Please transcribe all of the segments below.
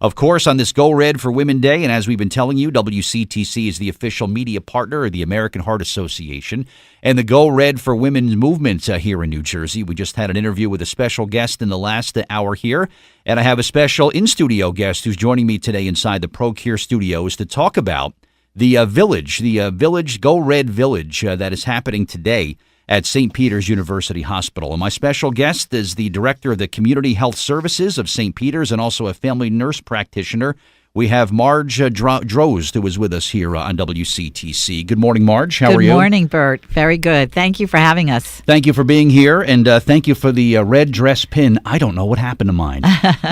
of course, on this Go Red for Women Day. And as we've been telling you, WCTC is the official media partner of the American Heart Association and the Go Red for Women movement here in New Jersey. We just had an interview with a special guest in the last hour here. And I have a special in-studio guest who's joining me today inside the ProCure studios to talk about the Village, Go Red Village that is happening today at St. Peter's University Hospital. And my special guest is the director of the Community Health Services of St. Peter's and also a family nurse practitioner. We have Marge Drozd, who is with us here on WCTC. Good morning, Marge. How are you? Good morning, Bert. Very good. Thank you for having us. Thank you for being here, and thank you for the red dress pin. I don't know what happened to mine.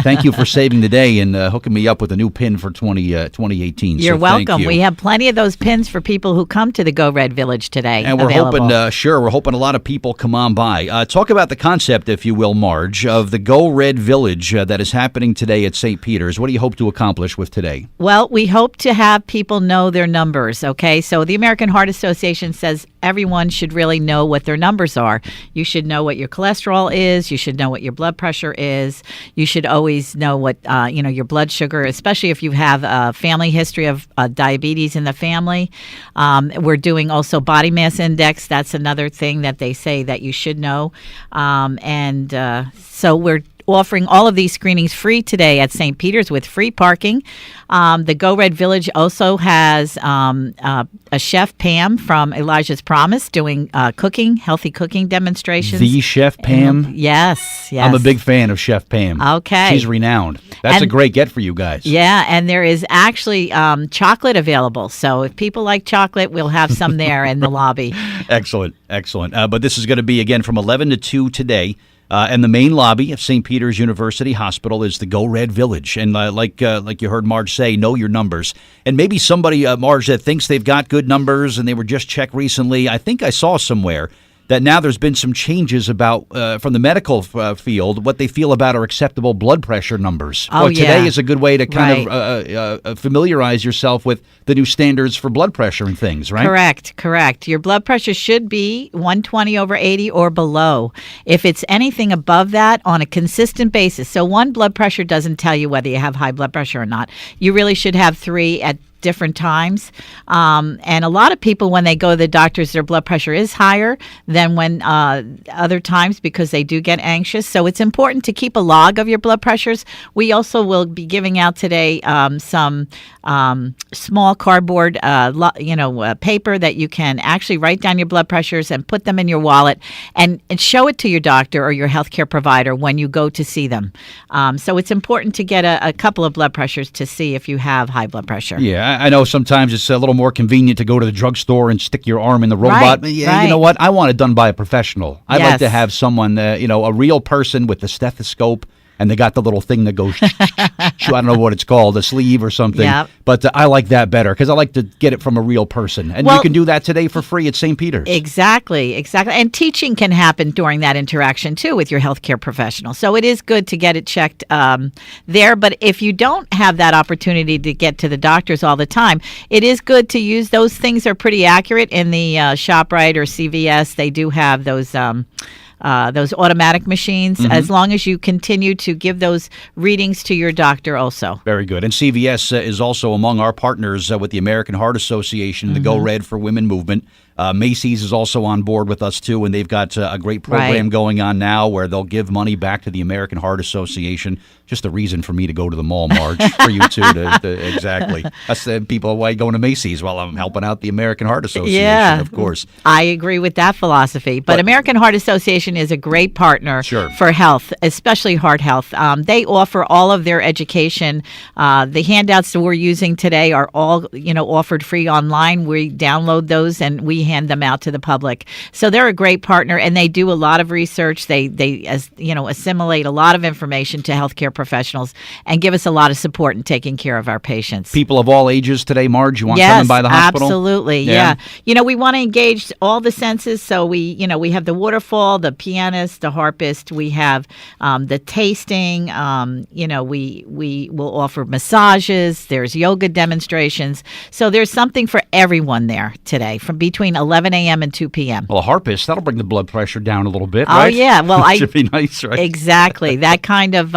Thank you for saving the day and hooking me up with a new pin for 2018. You're so welcome. Thank you. We have plenty of those pins for people who come to the Go Red Village today. And we're available. hoping, we're hoping a lot of people come on by. Talk about the concept, if you will, Marge, of the Go Red Village that is happening today at St. Peter's. What do you hope to accomplish with today? Well, we hope to have people know their numbers, okay? So the American Heart Association says everyone should really know what their numbers are. You should know what your cholesterol is. You should know what your blood pressure is. You should always know what, your blood sugar, especially if you have a family history of diabetes in the family. We're doing also body mass index. That's another thing that they say that you should know. So we're offering all of these screenings free today at St. Peter's with free parking. The Go Red Village also has a chef, Pam, from Elijah's Promise doing healthy cooking demonstrations. The Chef Pam? Yes. I'm a big fan of Chef Pam. Okay. She's renowned. That's a great get for you guys. Yeah, and there is actually chocolate available. So if people like chocolate, we'll have some there in the lobby. Excellent. But this is going to be, again, from 11 to 2 today. And the main lobby of St. Peter's University Hospital is the Go Red Village. And like you heard Marge say, know your numbers. And maybe somebody, Marge, that thinks they've got good numbers and they were just checked recently. I think I saw somewhere that now there's been some changes about from the medical field, what they feel about our acceptable blood pressure numbers. Today is a good way to kind of familiarize yourself with the new standards for blood pressure and things, right? Correct. Your blood pressure should be 120/80 or below. If it's anything above that on a consistent basis, so one blood pressure doesn't tell you whether you have high blood pressure or not. You really should have 3 at different times. And a lot of people, when they go to the doctors, their blood pressure is higher than when other times because they do get anxious. So it's important to keep a log of your blood pressures. We also will be giving out today some small cardboard, paper that you can actually write down your blood pressures and put them in your wallet and show it to your doctor or your healthcare provider when you go to see them. So it's important to get a couple of blood pressures to see if you have high blood pressure. Yeah, I know sometimes it's a little more convenient to go to the drugstore and stick your arm in the robot. Right. You know what? I want it done by a professional. I'd like to have someone, a real person with the stethoscope, and they got the little thing that goes, I don't know what it's called, a sleeve or something. Yep. But I like that better because I like to get it from a real person. And you can do that today for free at St. Peter's. Exactly. And teaching can happen during that interaction, too, with your healthcare professional. So it is good to get it checked there. But if you don't have that opportunity to get to the doctors all the time, it is good to use those things are pretty accurate in the ShopRite or CVS. They do have those automatic machines, as long as you continue to give those readings to your doctor also. Very good. And CVS is also among our partners with the American Heart Association, the Go Red for Women movement. Macy's is also on board with us, too, and they've got a great program going on now where they'll give money back to the American Heart Association. Just a reason for me to go to the mall, Marge, for you two. Exactly. That's the people why going to Macy's. Well, I'm helping out the American Heart Association, of course. I agree with that philosophy. But American Heart Association is a great partner for health, especially heart health. They offer all of their education. The handouts that we're using today are all, offered free online. We download those and we hand them out to the public. So they're a great partner, and they do a lot of research. They assimilate a lot of information to healthcare professionals and give us a lot of support in taking care of our patients. People of all ages today, Marge, you want coming by the hospital? Absolutely. Yeah. We want to engage all the senses. So we have the waterfall, the pianist, the harpist. We have the tasting. We will offer massages. There's yoga demonstrations. So there's something for everyone there today from between 11 a.m. and 2 p.m. Well, a harpist, that'll bring the blood pressure down a little bit, right? Oh, yeah. Well, should be nice, right? Exactly. That kind of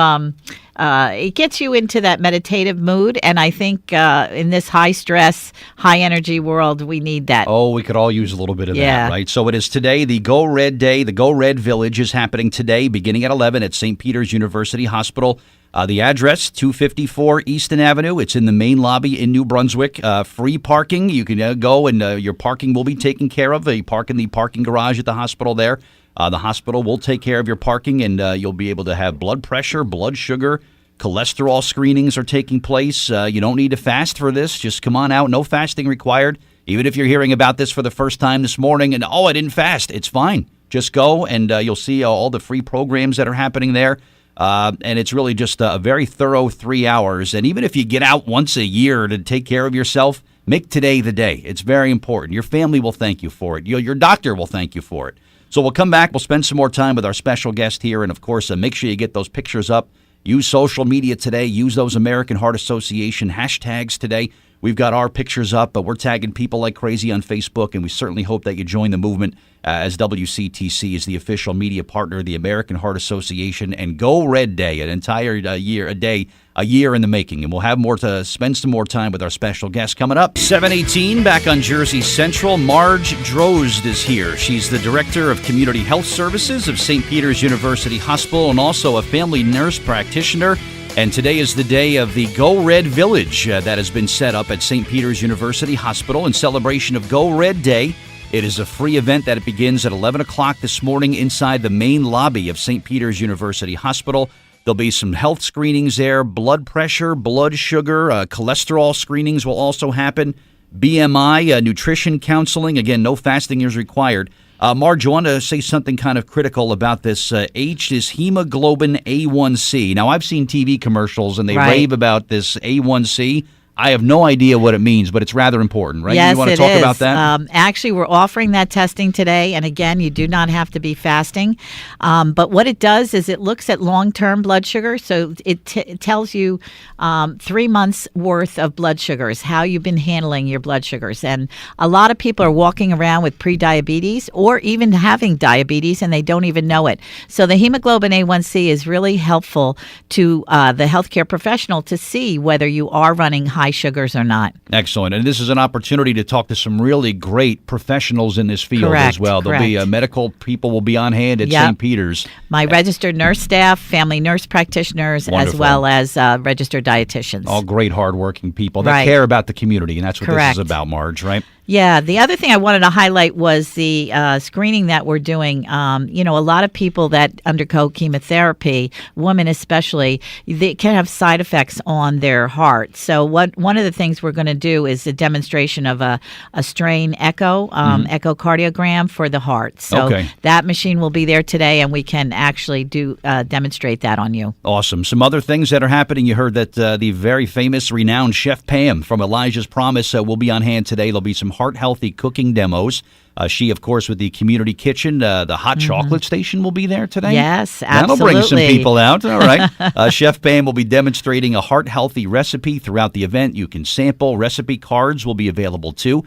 it gets you into that meditative mood. And I think in this high stress, high energy world, we need that. Oh, we could all use a little bit of Yeah. that, right? So it is today, the Go Red Day. The Go Red Village is happening today, beginning at 11 at St. Peter's University Hospital. The address, 254 Easton Avenue. It's in the main lobby in New Brunswick. Free parking. You can go and your parking will be taken care of. You park in the parking garage at the hospital there. The hospital will take care of your parking, and you'll be able to have blood pressure, blood sugar, cholesterol screenings are taking place. You don't need to fast for this. Just come on out. No fasting required. Even if you're hearing about this for the first time this morning and, I didn't fast, it's fine. Just go, and you'll see all the free programs that are happening there. And it's really just a very thorough 3 hours. And even if you get out once a year to take care of yourself, make today the day. It's very important. Your family will thank you for it. Your doctor will thank you for it. So we'll come back. We'll spend some more time with our special guest here. And, of course, make sure you get those pictures up. Use social media today. Use those American Heart Association hashtags today. We've got our pictures up, but we're tagging people like crazy on Facebook, and we certainly hope that you join the movement as WCTC is the official media partner of the American Heart Association and Go Red Day, an entire year in the making. And we'll have more to spend some more time with our special guest coming up. 7:18 back on Jersey Central. Marge Drozd is here. She's the Director of Community Health Services of St. Peter's University Hospital and also a family nurse practitioner. And today is the day of the Go Red Village that has been set up at St. Peter's University Hospital in celebration of Go Red Day. It is a free event that it begins at 11 o'clock this morning inside the main lobby of St. Peter's University Hospital. There'll be some health screenings there, blood pressure, blood sugar, cholesterol screenings will also happen, BMI, nutrition counseling. Again, no fasting is required. Marge, I want to say something kind of critical about this. H is hemoglobin A1C. Now, I've seen TV commercials, and they rave about this A1C. I have no idea what it means, but it's rather important, right? Yes, you want to it talk is. about that? Actually, we're offering that testing today. And again, you do not have to be fasting. But what it does is it looks at long-term blood sugar. So it tells you 3 months worth of blood sugars, how you've been handling your blood sugars. And a lot of people are walking around with pre-diabetes or even having diabetes, and they don't even know it. So the hemoglobin A1C is really helpful to the healthcare professional to see whether you are running high sugars or not. Excellent. And this is an opportunity to talk to some really great professionals in this field as well. There'll be medical people will be on hand at St. Peter's. My registered nurse staff, family nurse practitioners, as well as registered dietitians. All great, hardworking people that care about the community, and that's what this is about, Marge, right? Yeah. The other thing I wanted to highlight was the screening that we're doing. A lot of people that undergo chemotherapy, women especially, they can have side effects on their heart. So one of the things we're going to do is a demonstration of a strain echocardiogram for the heart. So that machine will be there today, and we can actually demonstrate that on you. Awesome. Some other things that are happening. You heard that the very famous, renowned Chef Pam from Elijah's Promise will be on hand today. There'll be some heart-healthy cooking demos. She, of course, with the community kitchen, the hot chocolate station will be there today. Yes, absolutely. That'll bring some people out. All right. Chef Pam will be demonstrating a heart-healthy recipe throughout the event. You can sample. Recipe cards will be available, too.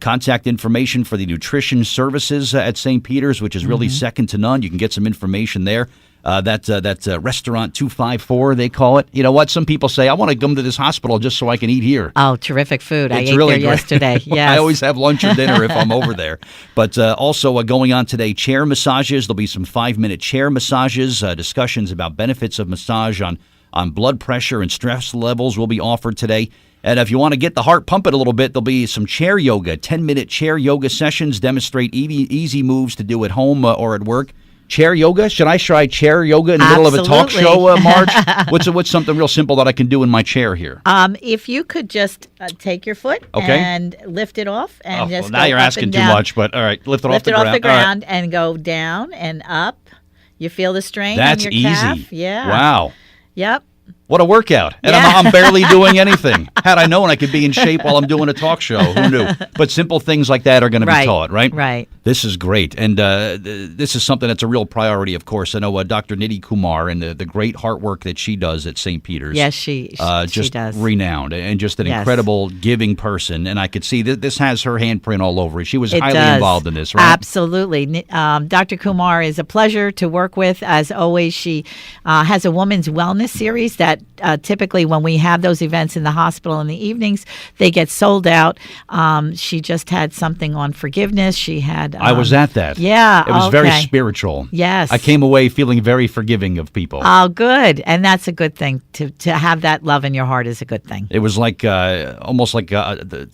Contact information for the nutrition services at St. Peter's, which is really second to none. You can get some information there. That Restaurant 254, they call it. You know what? Some people say, I want to come to this hospital just so I can eat here. Oh, terrific food. I ate really there yesterday. Yes. I always have lunch or dinner if I'm over there. But also going on today, chair massages. There'll be some 5-minute chair massages, discussions about benefits of massage on blood pressure and stress levels will be offered today. And if you want to get the heart pumping a little bit, there'll be some chair yoga, 10-minute chair yoga sessions, demonstrate easy moves to do at home or at work. Chair yoga? Should I try chair yoga in the middle of a talk show, Marge? What's something real simple that I can do in my chair here? If you could just take your foot and lift it off and just now you're asking too much, but all right, lift it off the ground. Lift it off the ground and go down and up. You feel the strain on your calf? Easy. Yeah. Wow. Yep. What a workout. And I'm barely doing anything. Had I known I could be in shape while I'm doing a talk show, who knew? But simple things like that are going to be taught, right? Right. This is great. And this is something that's a real priority, of course. I know Dr. Nidhi Kumar and the great heart work that she does at St. Peter's. Yes, she just does. Renowned and just an Yes. incredible giving person. And I could see that this has her handprint all over it. She was It highly does. involved in this, right? Absolutely. Dr. Kumar is a pleasure to work with. As always, she has a woman's wellness series that typically when we have those events in the hospital in the evenings, they get sold out. She just had something on forgiveness. She had... I was at that. Yeah. It was very okay. spiritual. Yes. I came away feeling very forgiving of people. Oh, good. And that's a good thing. To have that love in your heart is a good thing. It was like almost like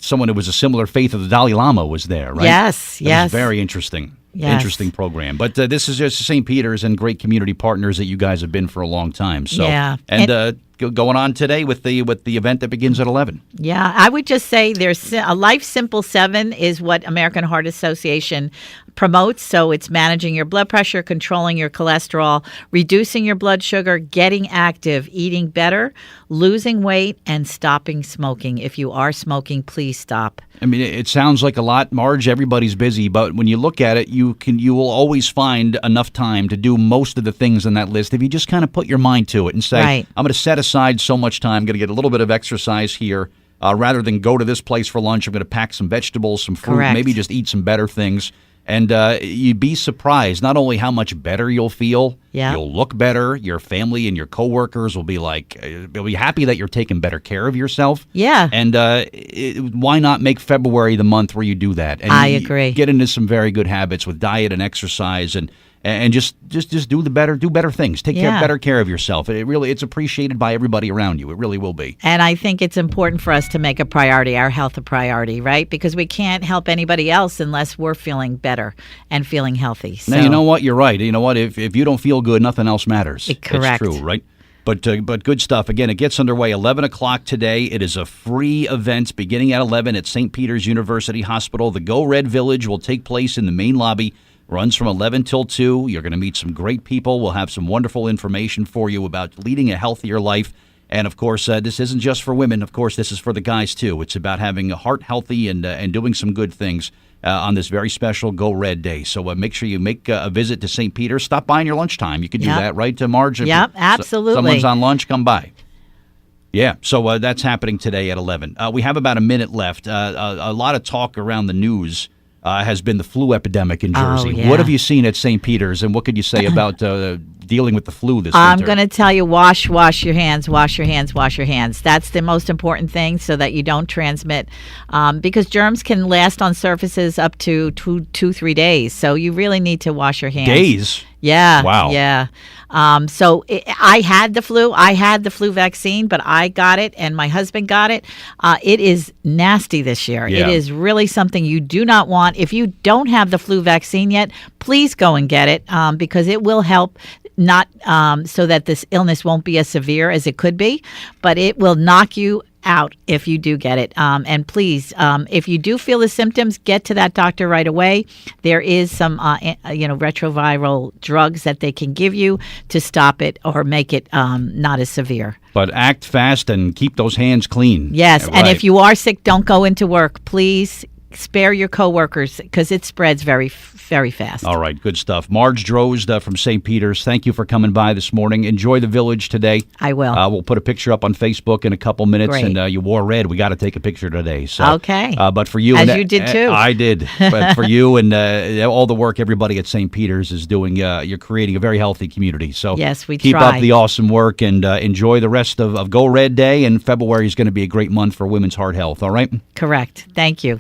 someone who was a similar faith of the Dalai Lama was there, right? Yes, It yes. was very interesting. Yes. Interesting program. But this is just St. Peter's and great community partners that you guys have been for a long time. So, Yeah. And going on today with the event that begins at 11. Yeah, I would just say there's a Life Simple 7 is what American Heart Association promotes. So it's managing your blood pressure, controlling your cholesterol, reducing your blood sugar, getting active, eating better, losing weight, and stopping smoking. If you are smoking, please stop. I mean, it sounds like a lot, Marge. Everybody's busy, but when you look at it, you will always find enough time to do most of the things on that list if you just kind of put your mind to it and say, Right. I'm going to set aside so much time, I'm going to get a little bit of exercise here. Rather than go to this place for lunch, I'm going to pack some vegetables, some fruit, Correct. maybe just eat some better things. And you'd be surprised not only how much better you'll feel, Yeah. you'll look better, your family and your coworkers will be they'll be happy that you're taking better care of yourself. Yeah. And why not make February the month where you do that? And I you agree. Get into some very good habits with diet and exercise and just do better things. Take Yeah. better care of yourself. It's appreciated by everybody around you. It really will be. And I think it's important for us to make a priority, our health a priority, right? Because we can't help anybody else unless we're feeling better and feeling healthy. So, Now, you know what? You're right. You know what? If you don't feel good, nothing else matters. Correct. It's true, right? But good stuff. Again, it gets underway 11 o'clock today. It is a free event beginning at 11 at St. Peter's University Hospital. The Go Red Village will take place in the main lobby. Runs from 11 till 2. You're going to meet some great people. We'll have some wonderful information for you about leading a healthier life. And, of course, this isn't just for women. Of course, this is for the guys, too. It's about having a heart healthy and doing some good things on this very special Go Red Day. So make sure you make a visit to St. Peter's. Stop by in your lunchtime. You could do Yep. that, right, Marge? If Yep, absolutely. Someone's on lunch, come by. Yeah, so that's happening today at 11. We have about a minute left. A lot of talk around the news has been the flu epidemic in Jersey. yeah. What have you seen at St. Peter's, and what could you say about dealing with the flu this I'm winter? going to tell you, wash your hands, wash your hands, wash your hands. That's the most important thing so that you don't transmit because germs can last on surfaces up to 3 days. So you really need to wash your hands. Days? Yeah. Wow. Yeah. I had the flu. I had the flu vaccine, but I got it and my husband got it. It is nasty this year. Yeah. It is really something you do not want. If you don't have the flu vaccine yet, please go and get it because it will help not so that this illness won't be as severe as it could be, but it will knock you out if you do get it. And please, if you do feel the symptoms, get to that doctor right away. There is some, retroviral drugs that they can give you to stop it or make it not as severe. But act fast and keep those hands clean. Yes, Right. and if you are sick, don't go into work. Please spare your coworkers because it spreads very, very fast. All right, good stuff. Marge Drozd from St. Peter's, thank you for coming by this morning. Enjoy the village today. I will. We'll put a picture up on Facebook in a couple minutes. Great. And you wore red. We got to take a picture today. So, Okay. But for you, As you did too. I did. But for you and all the work everybody at St. Peter's is doing, you're creating a very healthy community. So Yes, we keep try. up the awesome work and enjoy the rest of Go Red Day. And February is going to be a great month for women's heart health. All right. Correct. Thank you.